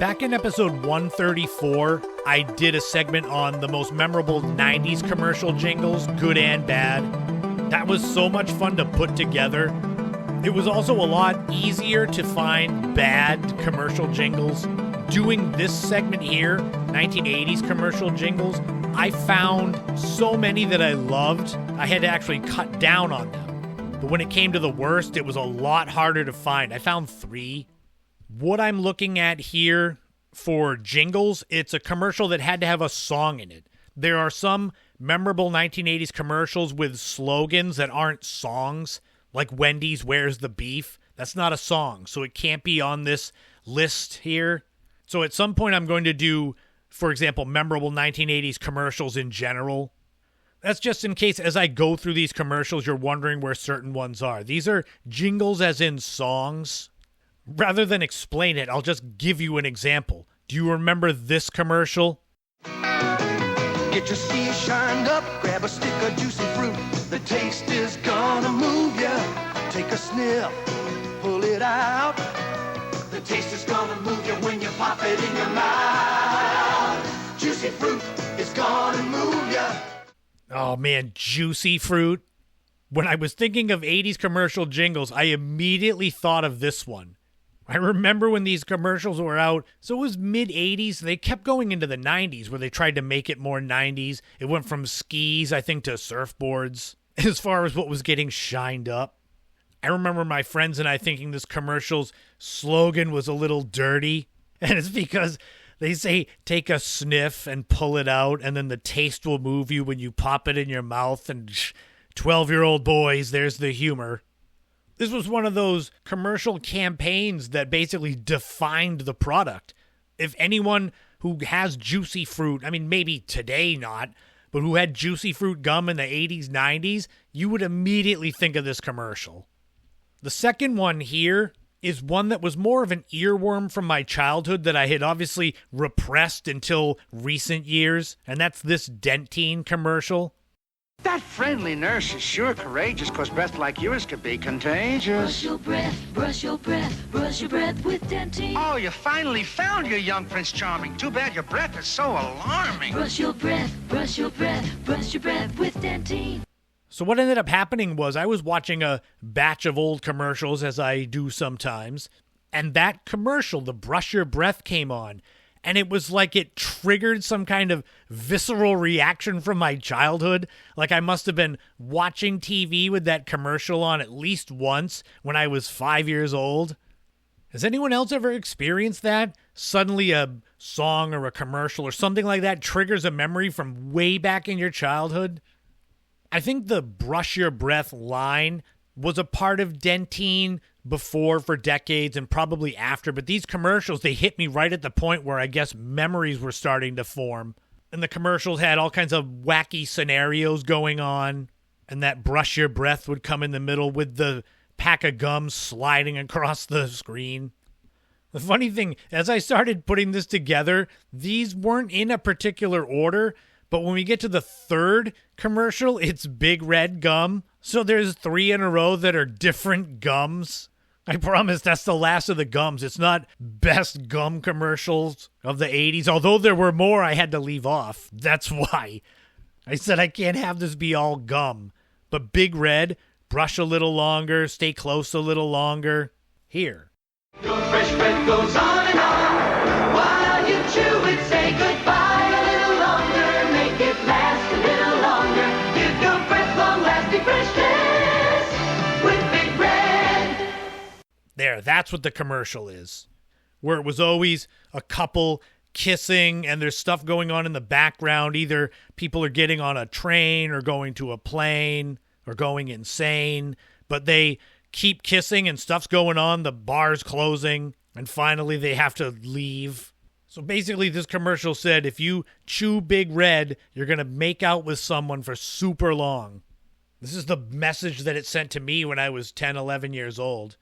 Back in episode 134, I did a segment on the most memorable 90s commercial jingles, good and bad. That was so much fun to put together. It was also a lot easier to find bad commercial jingles. Doing this segment here, 1980s commercial jingles, I found so many that I loved, I had to actually cut down on them. But when it came to the worst, it was a lot harder to find. I found 3. What I'm looking at here for jingles, it's a commercial that had to have a song in it. There are some memorable 1980s commercials with slogans that aren't songs, like Wendy's Where's the Beef. That's not a song, so it can't be on this list here. So at some point I'm going to do, for example, memorable 1980s commercials in general. That's just in case as I go through these commercials, you're wondering where certain ones are. These are jingles as in songs. Rather than explain it, I'll just give you an example. Do you remember this commercial? Get your sea shined up, grab a stick of juicy fruit. The taste is gonna move ya. Take a sniff, pull it out. The taste is gonna move you when you pop it in your mouth. Juicy fruit is gonna move ya. Oh man, juicy fruit. When I was thinking of 80s commercial jingles, I immediately thought of this one. I remember when these commercials were out, so it was mid-80s. They kept going into the 90s where they tried to make it more 90s. It went from skis, I think, to surfboards as far as what was getting shined up. I remember my friends and I thinking this commercial's slogan was a little dirty, and it's because they say take a sniff and pull it out, and then the taste will move you when you pop it in your mouth, and 12-year-old boys, there's the humor. This was one of those commercial campaigns that basically defined the product. If anyone who has juicy fruit, I mean, maybe today not, but who had juicy fruit gum in the 80s, 90s, you would immediately think of this commercial. The second one here is one that was more of an earworm from my childhood that I had obviously repressed until recent years, and that's this Dentine commercial. That friendly nurse is sure courageous, 'cause breath like yours could be contagious. Brush your breath, brush your breath, brush your breath with Dentine. Oh, you finally found your young Prince Charming. Too bad your breath is so alarming. Brush your breath, brush your breath, brush your breath with Dentine. So what ended up happening was I was watching a batch of old commercials, as I do sometimes, and that commercial, the brush your breath, came on. And it was like it triggered some kind of visceral reaction from my childhood. Like I must have been watching TV with that commercial on at least once when I was 5 years old. Has anyone else ever experienced that? Suddenly a song or a commercial or something like that triggers a memory from way back in your childhood? I think the brush your breath line was a part of Dentine before for decades and probably after, but these commercials, they hit me right at the point where I guess memories were starting to form. And the commercials had all kinds of wacky scenarios going on, and that brush your breath would come in the middle with the pack of gum sliding across the screen. The funny thing, as I started putting this together, these weren't in a particular order, but when we get to the third commercial, it's Big Red Gum. So there's 3 in a row that are different gums. I promise that's the last of the gums. It's not best gum commercials of the 80s. Although there were more I had to leave off. That's why. I said I can't have this be all gum. But Big Red, brush a little longer, stay close a little longer. Here. Your fresh breath goes on and on. While you chew it, say goodbye a little longer. Make it last a little longer. Give your breath long-lasting freshness with Big Red. There, that's what the commercial is. Where it was always a couple kissing and there's stuff going on in the background. Either people are getting on a train or going to a plane or going insane. But they keep kissing and stuff's going on. The bar's closing. And finally they have to leave. So basically this commercial said if you chew Big Red, you're going to make out with someone for super long. This is the message that it sent to me when I was 10, 11 years old.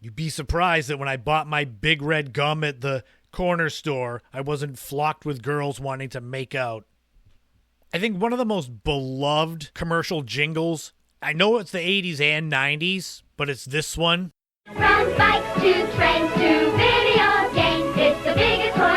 You'd be surprised that when I bought my Big Red Gum at the corner store, I wasn't flocked with girls wanting to make out. I think one of the most beloved commercial jingles, I know it's the 80s and 90s, but it's this one. From bikes to trains to video games, it's the biggest toy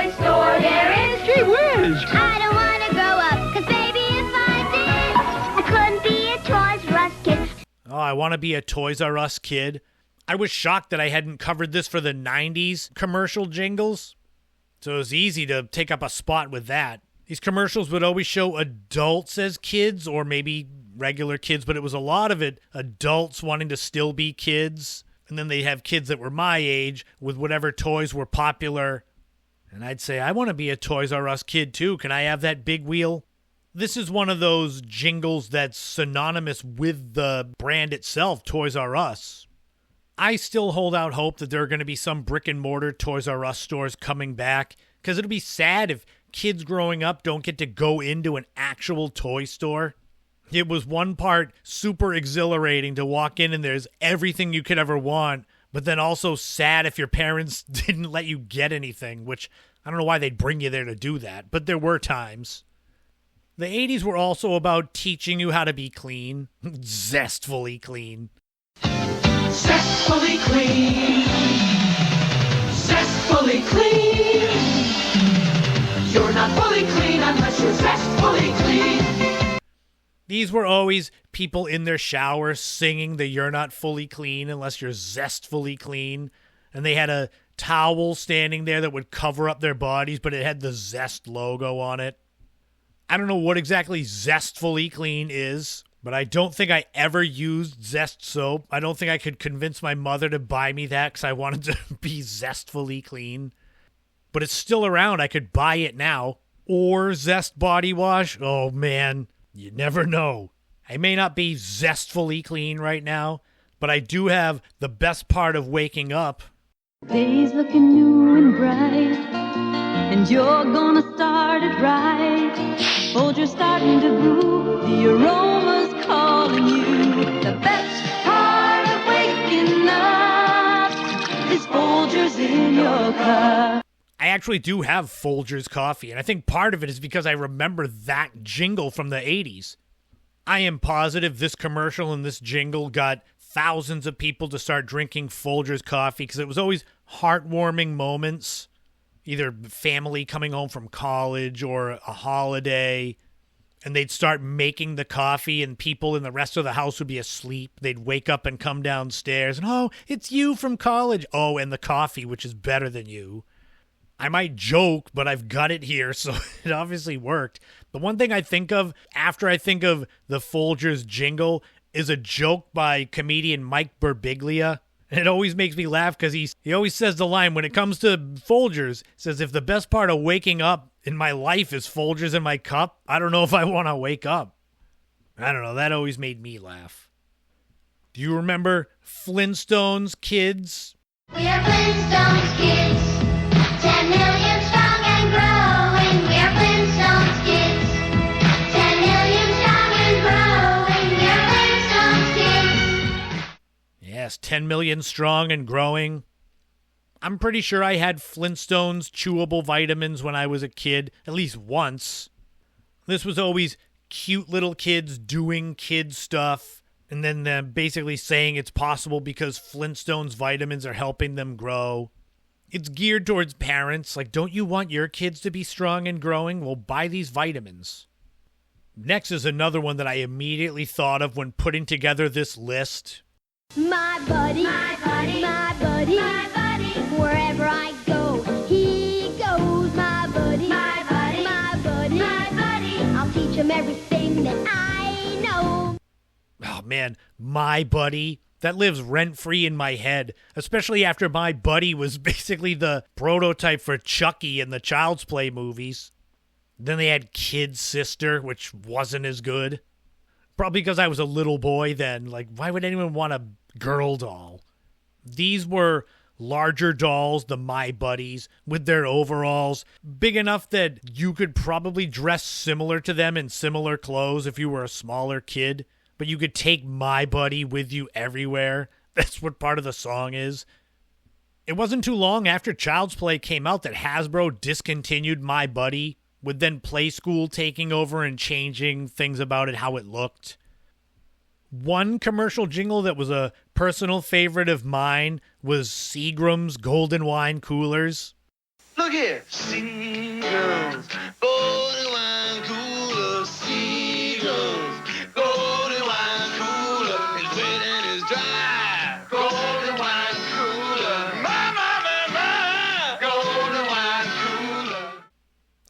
is. I don't want to grow up, 'cause baby, if I did, I couldn't be a Toys R Us kid. Oh, I want to be a Toys R Us kid. I was shocked that I hadn't covered this for the 90s commercial jingles. So it was easy to take up a spot with that. These commercials would always show adults as kids or maybe regular kids, but it was a lot of it adults wanting to still be kids. And then they'd have kids that were my age with whatever toys were popular. And I'd say, I want to be a Toys R Us kid too. Can I have that big wheel? This is one of those jingles that's synonymous with the brand itself, Toys R Us. I still hold out hope that there are going to be some brick and mortar Toys R Us stores coming back, because it'll be sad if kids growing up don't get to go into an actual toy store. It was one part super exhilarating to walk in and there's everything you could ever want, but then also sad if your parents didn't let you get anything, which I don't know why they'd bring you there to do that, but there were times. The 80s were also about teaching you how to be clean. Zestfully clean. Zestfully clean. Zestfully clean. You're not fully clean unless you're zestfully clean. These were always people in their shower singing the "You're not fully clean unless you're zestfully clean." And they had a towel standing there that would cover up their bodies, but it had the Zest logo on it. I don't know what exactly zestfully clean is, but I don't think I ever used Zest soap. I don't think I could convince my mother to buy me that because I wanted to be zestfully clean. But it's still around. I could buy it now. Or Zest body wash. Oh, man. You never know. I may not be zestfully clean right now, but I do have the best part of waking up. Day's looking new and bright, and you're gonna start it right. Folger's starting to brew, the aroma's calling you. The best part of waking up is Folger's in your cup. I actually do have Folgers coffee, and I think part of it is because I remember that jingle from the 80s. I am positive this commercial and this jingle got thousands of people to start drinking Folgers coffee because it was always heartwarming moments, either family coming home from college or a holiday, and they'd start making the coffee and people in the rest of the house would be asleep. They'd wake up and come downstairs and, oh, it's you from college. Oh, and the coffee, which is better than you. I might joke, but I've got it here, so it obviously worked. The one thing I think of after I think of the Folgers jingle is a joke by comedian Mike Birbiglia. And it always makes me laugh because he always says the line, when it comes to Folgers, says, if the best part of waking up in my life is Folgers in my cup, I don't know if I want to wake up. I don't know, that always made me laugh. Do you remember Flintstones, kids? We are Flintstones kids, 10 million strong and growing. We are Flintstones kids, 10 million strong and growing. We are Flintstones kids. Yes, 10 million strong and growing. I'm pretty sure I had Flintstones chewable vitamins when I was a kid, at least once. This was always cute little kids doing kid stuff, and then basically saying it's possible because Flintstones vitamins are helping them grow. It's geared towards parents, like, don't you want your kids to be strong and growing? Well, buy these vitamins. Next is another one that I immediately thought of when putting together this list. My buddy, my buddy, my buddy, my buddy. Wherever I go, he goes. My buddy, my buddy, my buddy, my buddy. I'll teach him everything that I know. Oh man, My Buddy. That lives rent-free in my head, especially after My Buddy was basically the prototype for Chucky in the Child's Play movies. Then they had Kid Sister, which wasn't as good. Probably because I was a little boy then. Like, why would anyone want a girl doll? These were larger dolls, the My Buddies, with their overalls, big enough that you could probably dress similar to them in similar clothes if you were a smaller kid. But you could take My Buddy with you everywhere. That's what part of the song is. It wasn't too long after Child's Play came out that Hasbro discontinued My Buddy, with then Play School taking over and changing things about it, how it looked. One commercial jingle that was a personal favorite of mine was Seagram's Golden Wine Coolers. Look here, singles, Golden wine cooler, Seagrams. Golden wine cooler, it's wet and it's dry. Golden wine cooler, my. Golden wine cooler.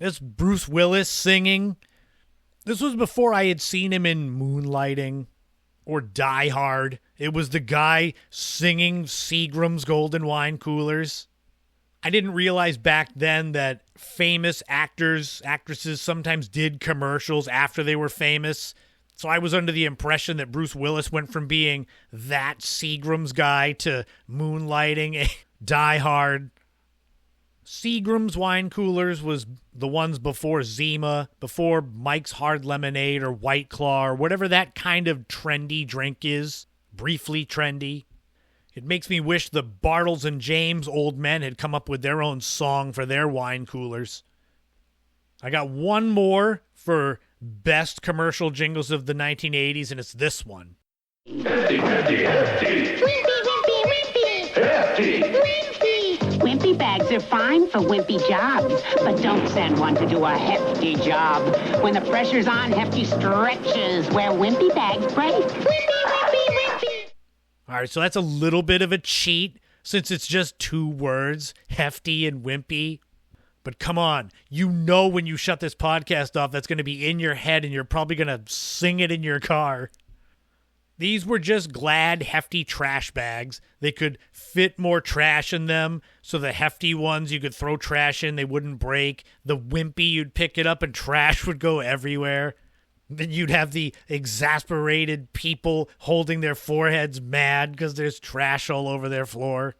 It's Bruce Willis singing. This was before I had seen him in Moonlighting or Die Hard. It was the guy singing Seagram's Golden Wine Coolers. I didn't realize back then that famous actors, actresses sometimes did commercials after they were famous. So I was under the impression that Bruce Willis went from being that Seagram's guy to Moonlighting, Die Hard. Seagram's Wine Coolers was the ones before Zima, before Mike's Hard Lemonade or White Claw or whatever that kind of trendy drink is, briefly trendy. It makes me wish the Bartles and James old men had come up with their own song for their wine coolers. I got one more for best commercial jingles of the 1980s, and it's this one. Hefty, hefty, hefty. Wimpy, wimpy, wimpy. Hefty. Wimpy. Wimpy bags are fine for wimpy jobs, but don't send one to do a hefty job. When the pressure's on, Hefty stretches where wimpy bags break. Wimpy, wimpy, wimpy. All right, so that's a little bit of a cheat since it's just two words, hefty and wimpy. But come on, you know when you shut this podcast off, that's going to be in your head and you're probably going to sing it in your car. These were just Glad Hefty trash bags. They could fit more trash in them, so the hefty ones you could throw trash in, they wouldn't break. The wimpy, you'd pick it up and trash would go everywhere. Then you'd have the exasperated people holding their foreheads mad because there's trash all over their floor.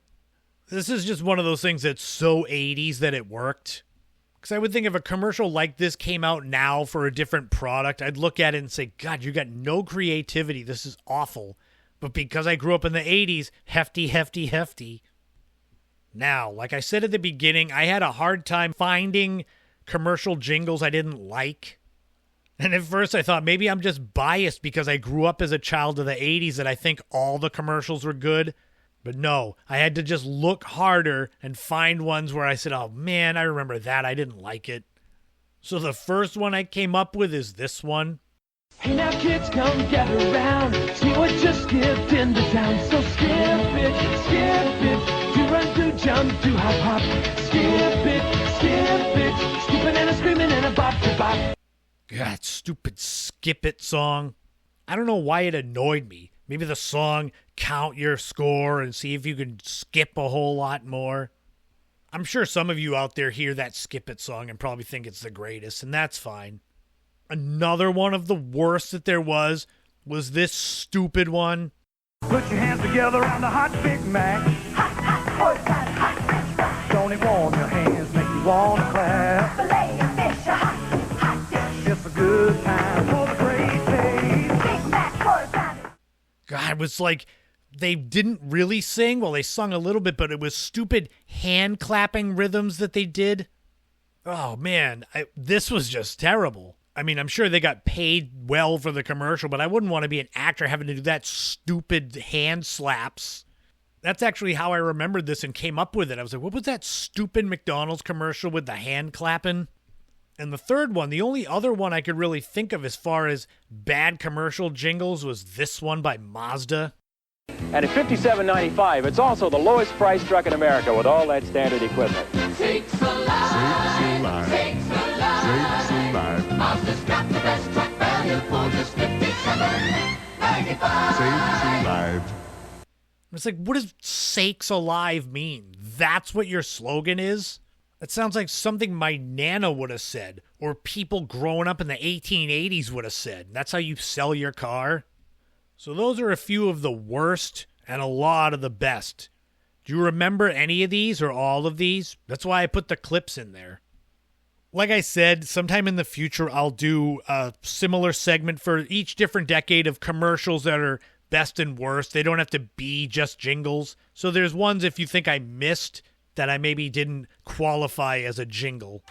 This is just one of those things that's so 80s that it worked. Because I would think if a commercial like this came out now for a different product, I'd look at it and say, God, you got no creativity. This is awful. But because I grew up in the 80s, hefty, hefty, hefty. Now, like I said at the beginning, I had a hard time finding commercial jingles I didn't like. And at first I thought maybe I'm just biased because I grew up as a child of the 80s and I think all the commercials were good. But no, I had to just look harder and find ones where I said, oh man, I remember that. I didn't like it. So the first one I came up with is this one. Hey now kids, come get around. See what just skipped into town. So skip it. Do run, do jump, do hop, hop. Skip it. Skipping and a screaming and a bop, to bop. God, stupid Skip It song. I don't know why it annoyed me. Maybe the song, count your score and see if you can skip a whole lot more. I'm sure some of you out there hear that Skip It song and probably think it's the greatest, and that's fine. Another one of the worst that there was this stupid one. Put your hands together around the hot Big Mac. Don't it warm your hands, make you want to clap. Filet of fish, a hot dish. It's a good time for the great taste. Big Mac, quarter pounder. God, it was like they didn't really sing. Well, they sung a little bit, but it was stupid hand clapping rhythms that they did. Oh, man, this was just terrible. I mean, I'm sure they got paid well for the commercial, but I wouldn't want to be an actor having to do that stupid hand slaps. That's actually how I remembered this and came up with it. I was like, what was that stupid McDonald's commercial with the hand clapping? And the third one, the only other one I could really think of as far as bad commercial jingles was this one by Mazda. And at $57.95, it's also the lowest price truck in America with all that standard equipment. Sakes alive. Sakes alive. Sakes alive. Mazda's got the best truck value for just $57.95. Sakes alive. It's like, what does sakes alive mean? That's what your slogan is? That sounds like something my Nana would have said, or people growing up in the 1880s would have said. That's how you sell your car? So those are a few of the worst and a lot of the best. Do you remember any of these or all of these? That's why I put the clips in there. Like I said, sometime in the future, I'll do a similar segment for each different decade of commercials that are best and worst. They don't have to be just jingles. So there's ones if you think I missed that I maybe didn't qualify as a jingle.